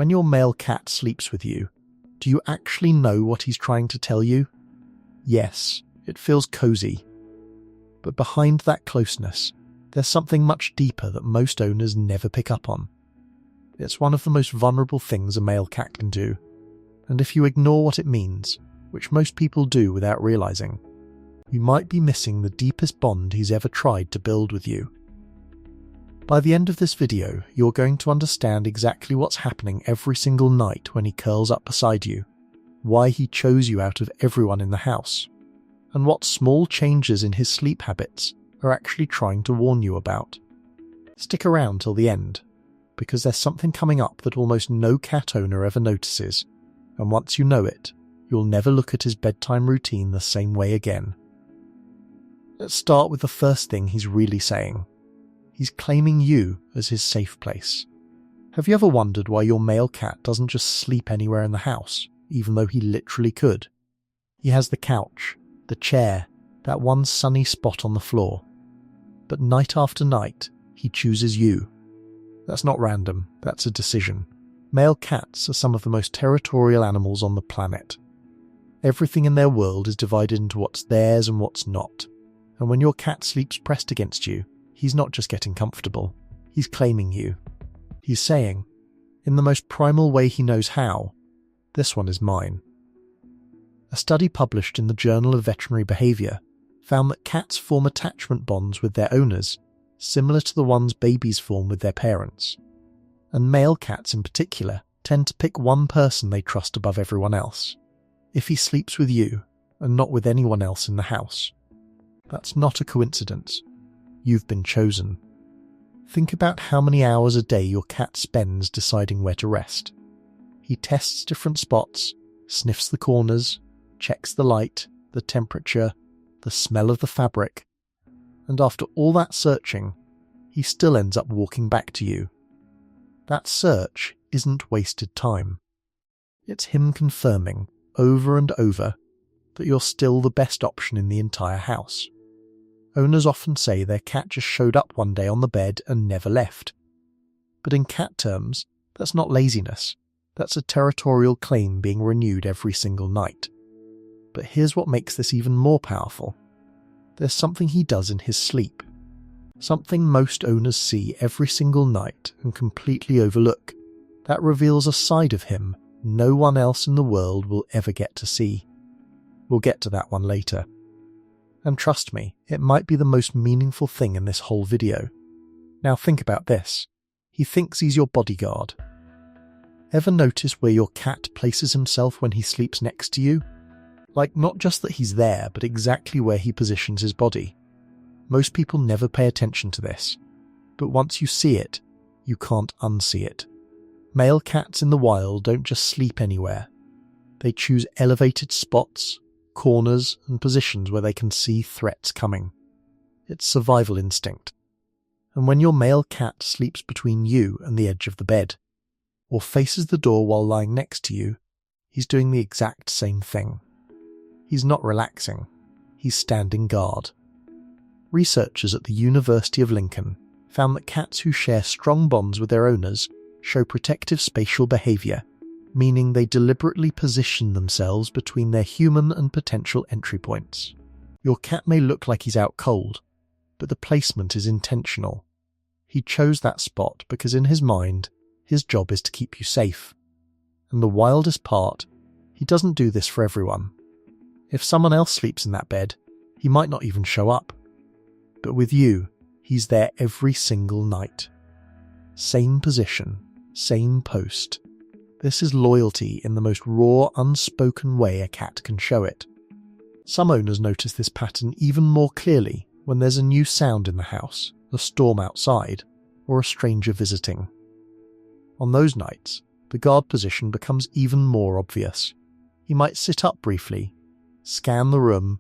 When your male cat sleeps with you, do you actually know what he's trying to tell you? Yes, it feels cozy. But behind that closeness, there's something much deeper that most owners never pick up on. It's one of the most vulnerable things a male cat can do, and if you ignore what it means, which most people do without realizing, you might be missing the deepest bond he's ever tried to build with you. By the end of this video, you're going to understand exactly what's happening every single night when he curls up beside you, why he chose you out of everyone in the house, and what small changes in his sleep habits are actually trying to warn you about. Stick around till the end, because there's something coming up that almost no cat owner ever notices, and once you know it, you'll never look at his bedtime routine the same way again. Let's start with the first thing he's really saying. He's claiming you as his safe place. Have you ever wondered why your male cat doesn't just sleep anywhere in the house, even though he literally could? He has the couch, the chair, that one sunny spot on the floor. But night after night, he chooses you. That's not random, that's a decision. Male cats are some of the most territorial animals on the planet. Everything in their world is divided into what's theirs and what's not. And when your cat sleeps pressed against you, he's not just getting comfortable, he's claiming you. He's saying, in the most primal way he knows how, this one is mine. A study published in the Journal of Veterinary Behaviour found that cats form attachment bonds with their owners, similar to the ones babies form with their parents. And male cats in particular tend to pick one person they trust above everyone else. If he sleeps with you, and not with anyone else in the house, that's not a coincidence. You've been chosen. Think about how many hours a day your cat spends deciding where to rest. He tests different spots, sniffs the corners, checks the light, the temperature, the smell of the fabric, and after all that searching, he still ends up walking back to you. That search isn't wasted time. It's him confirming, over and over, that you're still the best option in the entire house. Owners often say their cat just showed up one day on the bed and never left. But in cat terms, that's not laziness. That's a territorial claim being renewed every single night. But here's what makes this even more powerful. There's something he does in his sleep. Something most owners see every single night and completely overlook. That reveals a side of him no one else in the world will ever get to see. We'll get to that one later. And trust me, it might be the most meaningful thing in this whole video. Now think about this. He thinks he's your bodyguard. Ever notice where your cat places himself when he sleeps next to you? Like, not just that he's there, but exactly where he positions his body. Most people never pay attention to this, but once you see it, you can't unsee it. Male cats in the wild don't just sleep anywhere. They choose elevated spots, corners, and positions where they can see threats coming. It's survival instinct. And when your male cat sleeps between you and the edge of the bed, or faces the door while lying next to you, he's doing the exact same thing. He's not relaxing, he's standing guard. Researchers at the University of Lincoln found that cats who share strong bonds with their owners show protective spatial behaviour, meaning they deliberately position themselves between their human and potential entry points. Your cat may look like he's out cold, but the placement is intentional. He chose that spot because in his mind, his job is to keep you safe. And the wildest part, he doesn't do this for everyone. If someone else sleeps in that bed, he might not even show up. But with you, he's there every single night. Same position, same post. This is loyalty in the most raw, unspoken way a cat can show it. Some owners notice this pattern even more clearly when there's a new sound in the house, a storm outside, or a stranger visiting. On those nights, the guard position becomes even more obvious. He might sit up briefly, scan the room,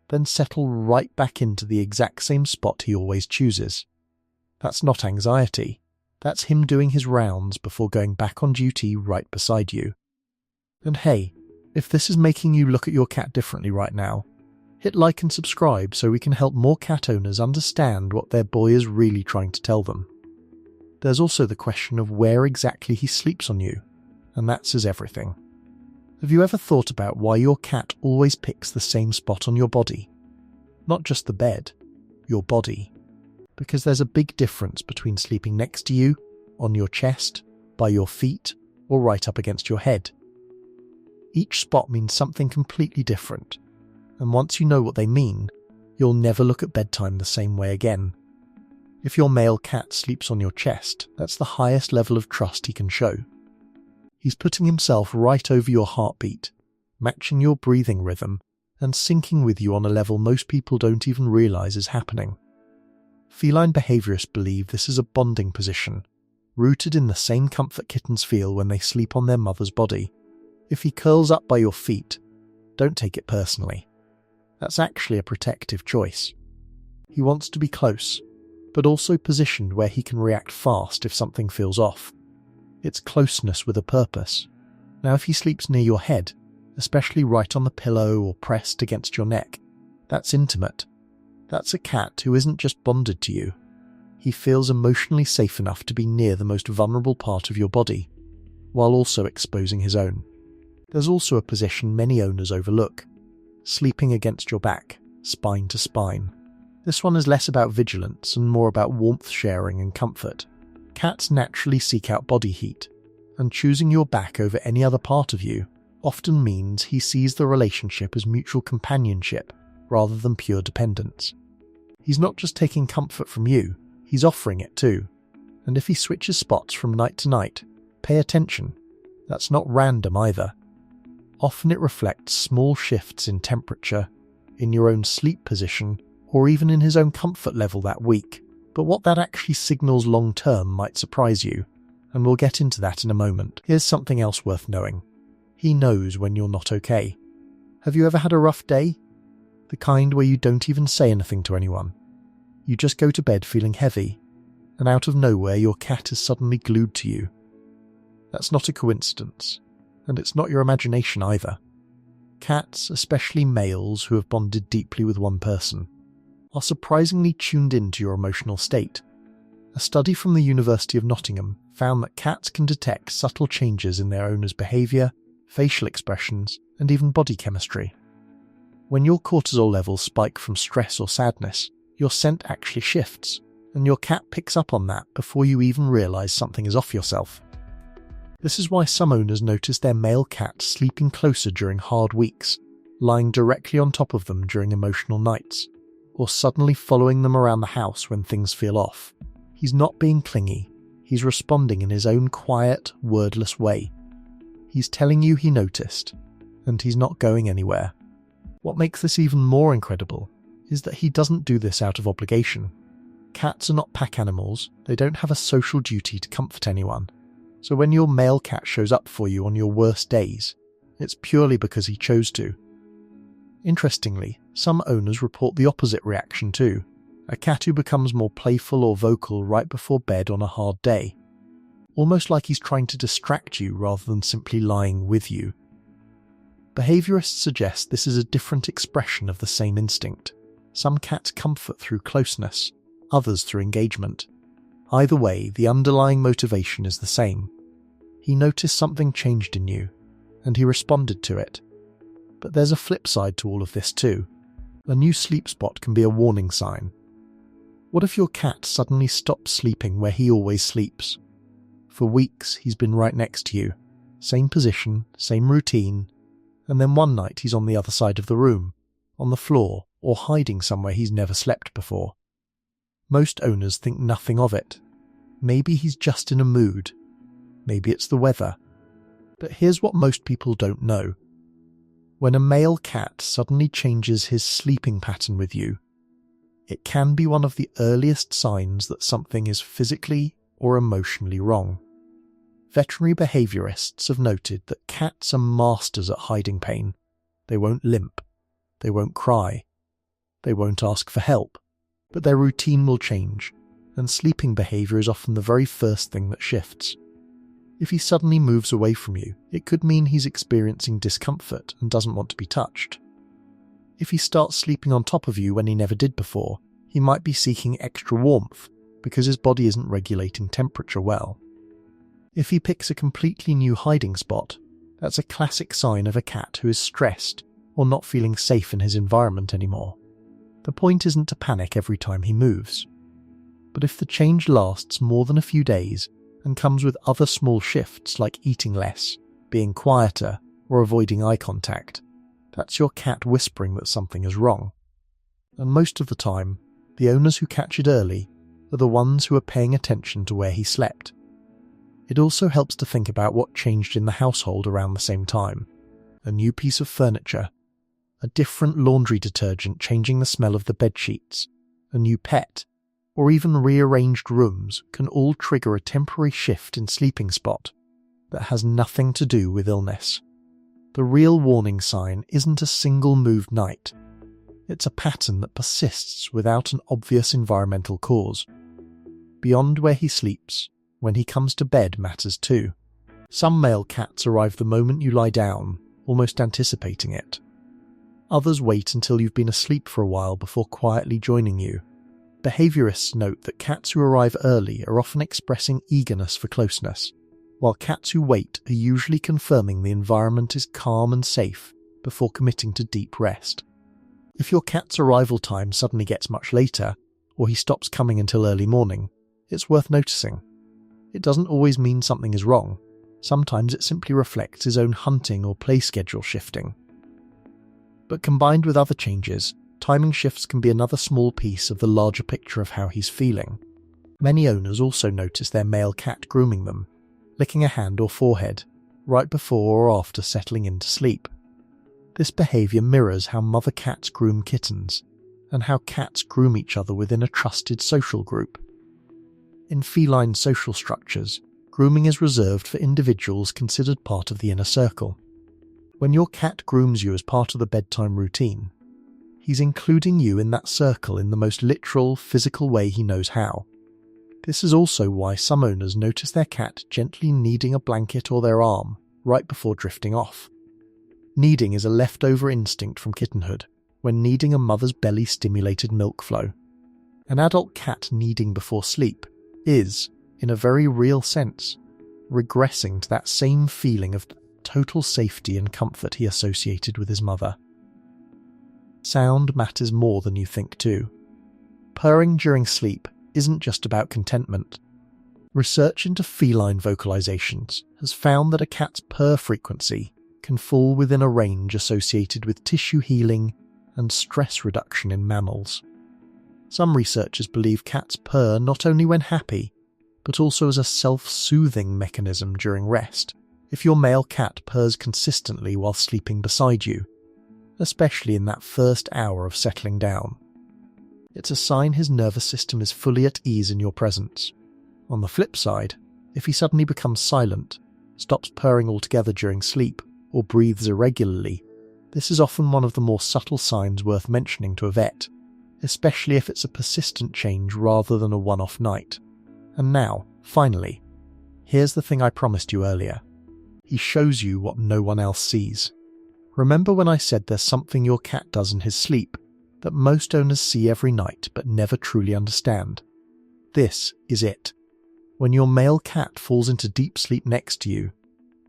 then settle right back into the exact same spot he always chooses. That's not anxiety. That's him doing his rounds before going back on duty right beside you. And hey, if this is making you look at your cat differently right now, hit like and subscribe so we can help more cat owners understand what their boy is really trying to tell them. There's also the question of where exactly he sleeps on you. and that says everything. Have you ever thought about why your cat always picks the same spot on your body? Not just the bed, your body. Because there's a big difference between sleeping next to you, on your chest, by your feet, or right up against your head. Each spot means something completely different, and once you know what they mean, you'll never look at bedtime the same way again. If your male cat sleeps on your chest, that's the highest level of trust he can show. He's putting himself right over your heartbeat, matching your breathing rhythm, and syncing with you on a level most people don't even realize is happening. Feline behaviorists believe this is a bonding position, rooted in the same comfort kittens feel when they sleep on their mother's body. If he curls up by your feet, don't take it personally. That's actually a protective choice. He wants to be close, but also positioned where he can react fast if something feels off. It's closeness with a purpose. Now if he sleeps near your head, especially right on the pillow or pressed against your neck, that's intimate. That's a cat who isn't just bonded to you. He feels emotionally safe enough to be near the most vulnerable part of your body, while also exposing his own. There's also a position many owners overlook, sleeping against your back, spine to spine. This one is less about vigilance and more about warmth sharing and comfort. Cats naturally seek out body heat, and choosing your back over any other part of you often means he sees the relationship as mutual companionship rather than pure dependence. He's not just taking comfort from you, he's offering it too. And if he switches spots from night to night, pay attention. That's not random either. Often it reflects small shifts in temperature, in your own sleep position, or even in his own comfort level that week. But what that actually signals long term might surprise you, and we'll get into that in a moment. Here's something else worth knowing. He knows when you're not okay. Have you ever had a rough day? The kind where you don't even say anything to anyone. You just go to bed feeling heavy, and out of nowhere your cat is suddenly glued to you. That's not a coincidence, and it's not your imagination either. Cats, especially males who have bonded deeply with one person, are surprisingly tuned into your emotional state. A study from the University of Nottingham found that cats can detect subtle changes in their owner's behaviour, facial expressions, and even body chemistry. When your cortisol levels spike from stress or sadness, your scent actually shifts, and your cat picks up on that before you even realise something is off yourself. This is why some owners notice their male cat sleeping closer during hard weeks, lying directly on top of them during emotional nights, or suddenly following them around the house when things feel off. He's not being clingy, he's responding in his own quiet, wordless way. He's telling you he noticed, and he's not going anywhere. What makes this even more incredible is that he doesn't do this out of obligation. Cats are not pack animals, they don't have a social duty to comfort anyone. So when your male cat shows up for you on your worst days, it's purely because he chose to. Interestingly, some owners report the opposite reaction too, a cat who becomes more playful or vocal right before bed on a hard day, almost like he's trying to distract you rather than simply lying with you. Behaviourists suggest this is a different expression of the same instinct. Some cats comfort through closeness, others through engagement. Either way, the underlying motivation is the same. He noticed something changed in you, and he responded to it. But there's a flip side to all of this too. A new sleep spot can be a warning sign. What if your cat suddenly stops sleeping where he always sleeps? For weeks he's been right next to you, same position, same routine, and then one night he's on the other side of the room, on the floor, or hiding somewhere he's never slept before. Most owners think nothing of it. Maybe he's just in a mood. Maybe it's the weather. But here's what most people don't know. When a male cat suddenly changes his sleeping pattern with you, it can be one of the earliest signs that something is physically or emotionally wrong. Veterinary behaviourists have noted that cats are masters at hiding pain. They won't limp. They won't cry. They won't ask for help. But their routine will change, and sleeping behaviour is often the very first thing that shifts. If he suddenly moves away from you, it could mean he's experiencing discomfort and doesn't want to be touched. If he starts sleeping on top of you when he never did before, he might be seeking extra warmth because his body isn't regulating temperature well. If he picks a completely new hiding spot, that's a classic sign of a cat who is stressed or not feeling safe in his environment anymore. The point isn't to panic every time he moves. But if the change lasts more than a few days and comes with other small shifts like eating less, being quieter, or avoiding eye contact, that's your cat whispering that something is wrong. And most of the time, the owners who catch it early are the ones who are paying attention to where he slept. It also helps to think about what changed in the household around the same time. A new piece of furniture, a different laundry detergent changing the smell of the bedsheets, a new pet, or even rearranged rooms can all trigger a temporary shift in sleeping spot that has nothing to do with illness. The real warning sign isn't a single moved night. It's a pattern that persists without an obvious environmental cause. Beyond where he sleeps, when he comes to bed matters too. Some male cats arrive the moment you lie down, almost anticipating it. Others wait until you've been asleep for a while before quietly joining you. Behaviorists note that cats who arrive early are often expressing eagerness for closeness, while cats who wait are usually confirming the environment is calm and safe before committing to deep rest. If your cat's arrival time suddenly gets much later, or he stops coming until early morning, it's worth noticing. It doesn't always mean something is wrong. Sometimes it simply reflects his own hunting or play schedule shifting. But combined with other changes, timing shifts can be another small piece of the larger picture of how he's feeling. Many owners also notice their male cat grooming them, licking a hand or forehead, right before or after settling into sleep. This behaviour mirrors how mother cats groom kittens, and how cats groom each other within a trusted social group. In feline social structures, grooming is reserved for individuals considered part of the inner circle. When your cat grooms you as part of the bedtime routine, he's including you in that circle in the most literal, physical way he knows how. This is also why some owners notice their cat gently kneading a blanket or their arm right before drifting off. Kneading is a leftover instinct from kittenhood, when kneading a mother's belly stimulated milk flow. An adult cat kneading before sleep is, in a very real sense, regressing to that same feeling of total safety and comfort he associated with his mother. Sound matters more than you think too. Purring during sleep isn't just about contentment. Research into feline vocalizations has found that a cat's purr frequency can fall within a range associated with tissue healing and stress reduction in mammals. Some researchers believe cats purr not only when happy, but also as a self-soothing mechanism during rest. If your male cat purrs consistently while sleeping beside you, especially in that first hour of settling down, it's a sign his nervous system is fully at ease in your presence. On the flip side, if he suddenly becomes silent, stops purring altogether during sleep, or breathes irregularly, this is often one of the more subtle signs worth mentioning to a vet, especially if it's a persistent change rather than a one-off night. And now, finally, here's the thing I promised you earlier. He shows you what no one else sees. Remember when I said there's something your cat does in his sleep that most owners see every night but never truly understand? This is it. When your male cat falls into deep sleep next to you,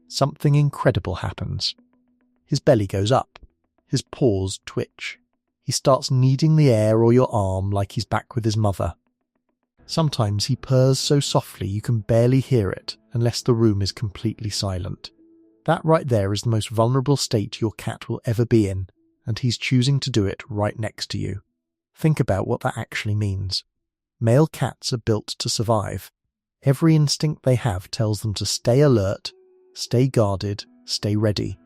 something incredible happens. His belly goes up, his paws twitch. He starts kneading the air or your arm like he's back with his mother. Sometimes he purrs so softly you can barely hear it unless the room is completely silent. That right there is the most vulnerable state your cat will ever be in, and he's choosing to do it right next to you. Think about what that actually means. Male cats are built to survive. Every instinct they have tells them to stay alert, stay guarded, stay ready.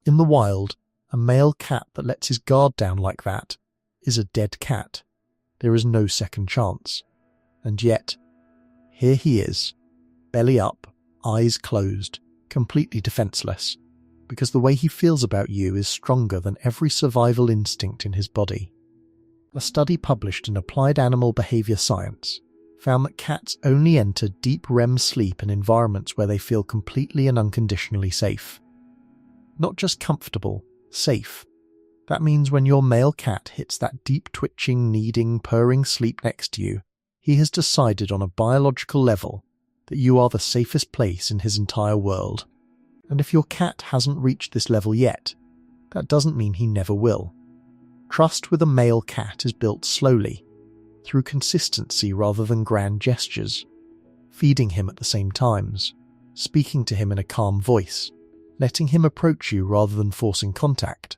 In the wild, a male cat that lets his guard down like that is a dead cat. There is no second chance. And yet, here he is, belly up, eyes closed, completely defenseless, because the way he feels about you is stronger than every survival instinct in his body. A study published in Applied Animal Behavior Science found that cats only enter deep REM sleep in environments where they feel completely and unconditionally safe. Not just comfortable, safe. That means when your male cat hits that deep twitching, kneading, purring sleep next to you, he has decided on a biological level that you are the safest place in his entire world. And if your cat hasn't reached this level yet, that doesn't mean he never will. Trust with a male cat is built slowly, through consistency rather than grand gestures, feeding him at the same times, speaking to him in a calm voice, letting him approach you rather than forcing contact,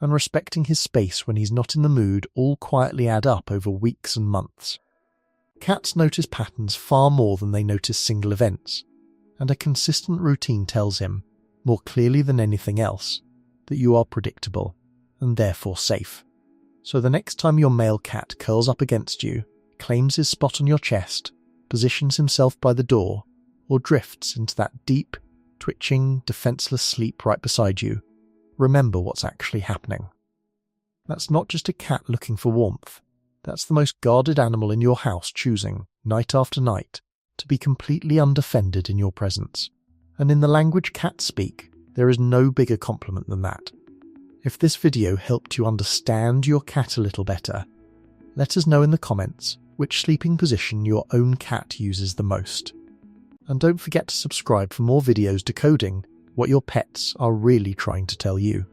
and respecting his space when he's not in the mood all quietly add up over weeks and months. Cats notice patterns far more than they notice single events, and a consistent routine tells him, more clearly than anything else, that you are predictable and therefore safe. So the next time your male cat curls up against you, claims his spot on your chest, positions himself by the door, or drifts into that deep, twitching, defenseless sleep right beside you, remember what's actually happening. That's not just a cat looking for warmth. That's the most guarded animal in your house choosing, night after night, to be completely undefended in your presence. And in the language cats speak, there is no bigger compliment than that. If this video helped you understand your cat a little better, let us know in the comments which sleeping position your own cat uses the most. And don't forget to subscribe for more videos decoding what your pets are really trying to tell you.